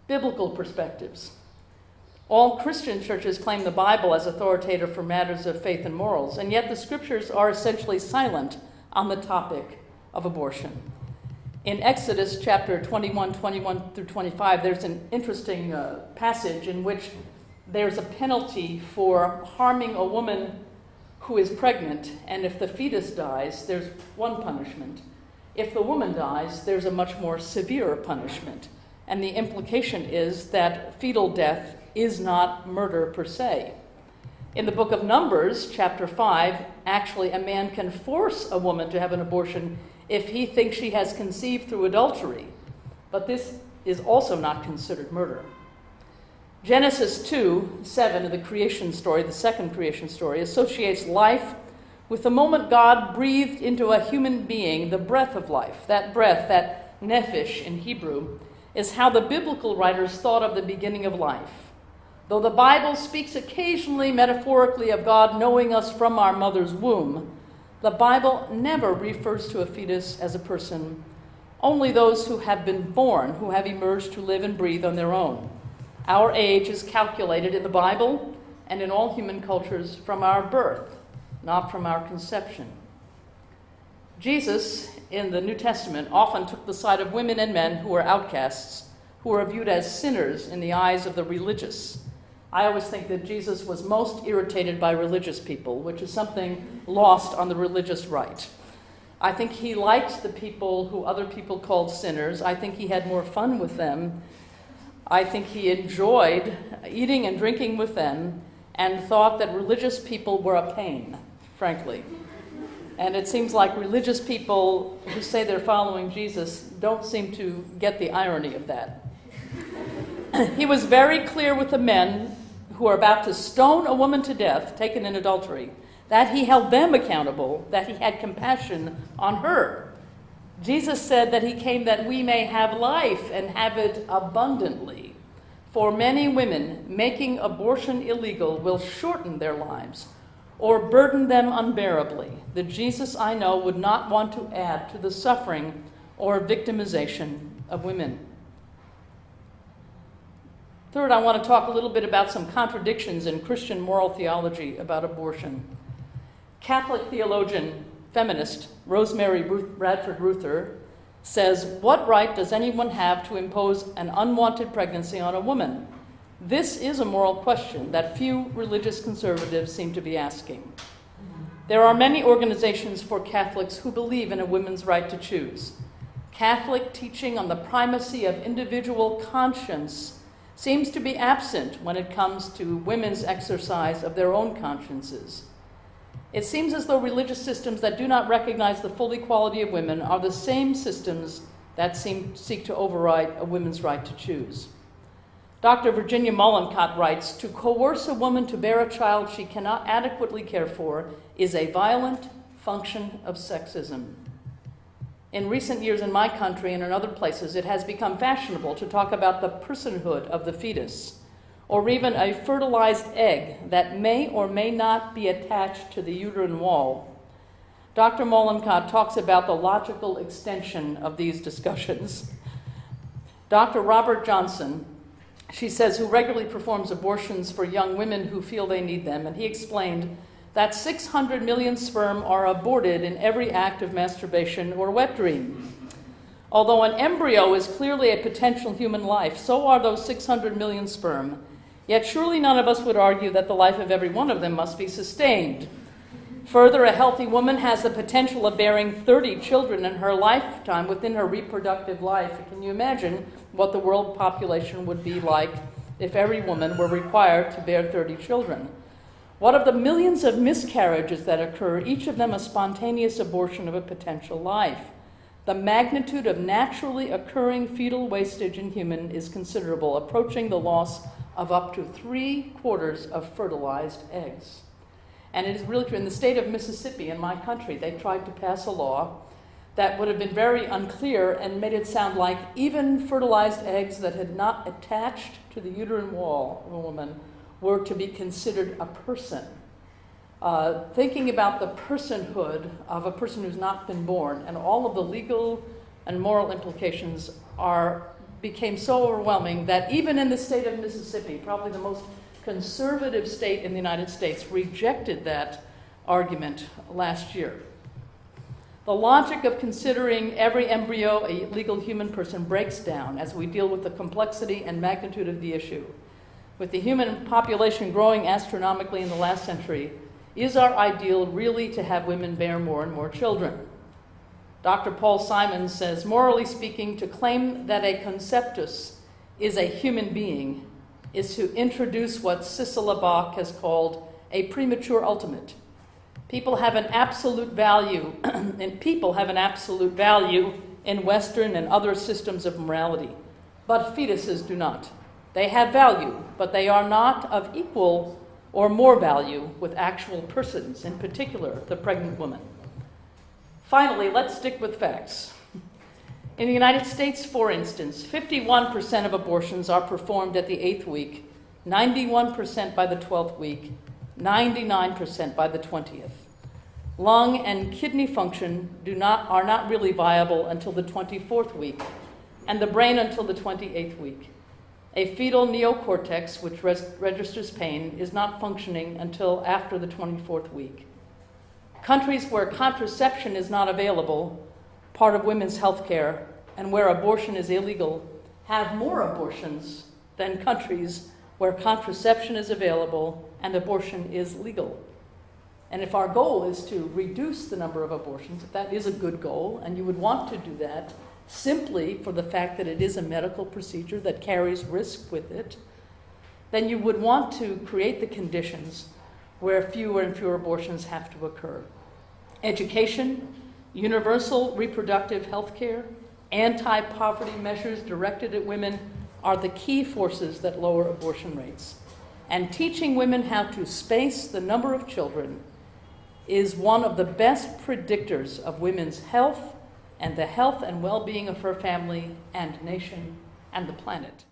Biblical perspectives. All Christian churches claim the Bible as authoritative for matters of faith and morals, and yet the scriptures are essentially silent on the topic of abortion. In Exodus chapter 21 through 25, there's an interesting passage in which there's a penalty for harming a woman who is pregnant, and if the fetus dies, there's one punishment. If the woman dies, there's a much more severe punishment. And the implication is that fetal death is not murder per se. In the book of Numbers, chapter 5, actually a man can force a woman to have an abortion if he thinks she has conceived through adultery. But this is also not considered murder. Genesis 2:7, the creation story, the second creation story, associates life with the moment God breathed into a human being the breath of life. That breath, that nephesh in Hebrew, is how the biblical writers thought of the beginning of life. Though the Bible speaks occasionally metaphorically of God knowing us from our mother's womb, the Bible never refers to a fetus as a person. Only those who have been born, who have emerged to live and breathe on their own. Our age is calculated in the Bible and in all human cultures from our birth, not from our conception. Jesus, in the New Testament, often took the side of women and men who were outcasts, who were viewed as sinners in the eyes of the religious. I always think that Jesus was most irritated by religious people, which is something lost on the religious right. I think he liked the people who other people called sinners. I think he had more fun with them. I think he enjoyed eating and drinking with them and thought that religious people were a pain, frankly. And it seems like religious people who say they're following Jesus don't seem to get the irony of that. He was very clear with the men who are about to stone a woman to death, taken in adultery, that he held them accountable, that he had compassion on her. Jesus said that he came that we may have life and have it abundantly. For many women, making abortion illegal will shorten their lives or burden them unbearably. The Jesus I know would not want to add to the suffering or victimization of women. Third, I want to talk a little bit about some contradictions in Christian moral theology about abortion. Catholic theologian, feminist, Rosemary Radford Ruther says, "What right does anyone have to impose an unwanted pregnancy on a woman? This is a moral question that few religious conservatives seem to be asking. There are many organizations for Catholics who believe in a woman's right to choose. Catholic teaching on the primacy of individual conscience seems to be absent when it comes to women's exercise of their own consciences. It seems as though religious systems that do not recognize the full equality of women are the same systems that seek to override a woman's right to choose." Dr. Virginia Mollenkott writes, "To coerce a woman to bear a child she cannot adequately care for is a violent function of sexism. In recent years in my country and in other places, it has become fashionable to talk about the personhood of the fetus, or even a fertilized egg that may or may not be attached to the uterine wall. Dr. Mollenkott talks about the logical extension of these discussions. Dr. Robert Johnson, she says, who regularly performs abortions for young women who feel they need them, and he explained that 600 million sperm are aborted in every act of masturbation or wet dream. Although an embryo is clearly a potential human life, so are those 600 million sperm. Yet surely none of us would argue that the life of every one of them must be sustained. Further, a healthy woman has the potential of bearing 30 children in her lifetime within her reproductive life. Can you imagine what the world population would be like if every woman were required to bear 30 children? What of the millions of miscarriages that occur, each of them a spontaneous abortion of a potential life? The magnitude of naturally occurring fetal wastage in human is considerable, approaching the loss of up to 3/4 of fertilized eggs." And it is really true. In the state of Mississippi, in my country, they tried to pass a law that would have been very unclear and made it sound like even fertilized eggs that had not attached to the uterine wall of a woman were to be considered a person. Thinking about the personhood of a person who's not been born and all of the legal and moral implications are became so overwhelming that even in the state of Mississippi, probably the most conservative state in the United States, rejected that argument last year. The logic of considering every embryo a legal human person breaks down as we deal with the complexity and magnitude of the issue. With the human population growing astronomically in the last century, is our ideal really to have women bear more and more children? Dr. Paul Simon says, morally speaking, to claim that a conceptus is a human being is to introduce what Cicely Bach has called a premature ultimate. People have an absolute value, and people have an absolute value in Western and other systems of morality, but fetuses do not. They have value, but they are not of equal or more value with actual persons, in particular, the pregnant woman. Finally, let's stick with facts. In the United States, for instance, 51% of abortions are performed at the 8th week, 91% by the 12th week, 99% by the 20th. Lung and kidney function are not really viable until the 24th week, and the brain until the 28th week. A fetal neocortex, which registers pain, is not functioning until after the 24th week. Countries where contraception is not available, part of women's health care, and where abortion is illegal, have more abortions than countries where contraception is available and abortion is legal. And if our goal is to reduce the number of abortions, if that is a good goal, and you would want to do that simply for the fact that it is a medical procedure that carries risk with it, then you would want to create the conditions where fewer and fewer abortions have to occur. Education, universal reproductive health care, anti-poverty measures directed at women are the key forces that lower abortion rates. And teaching women how to space the number of children is one of the best predictors of women's health and the health and well-being of her family and nation and the planet.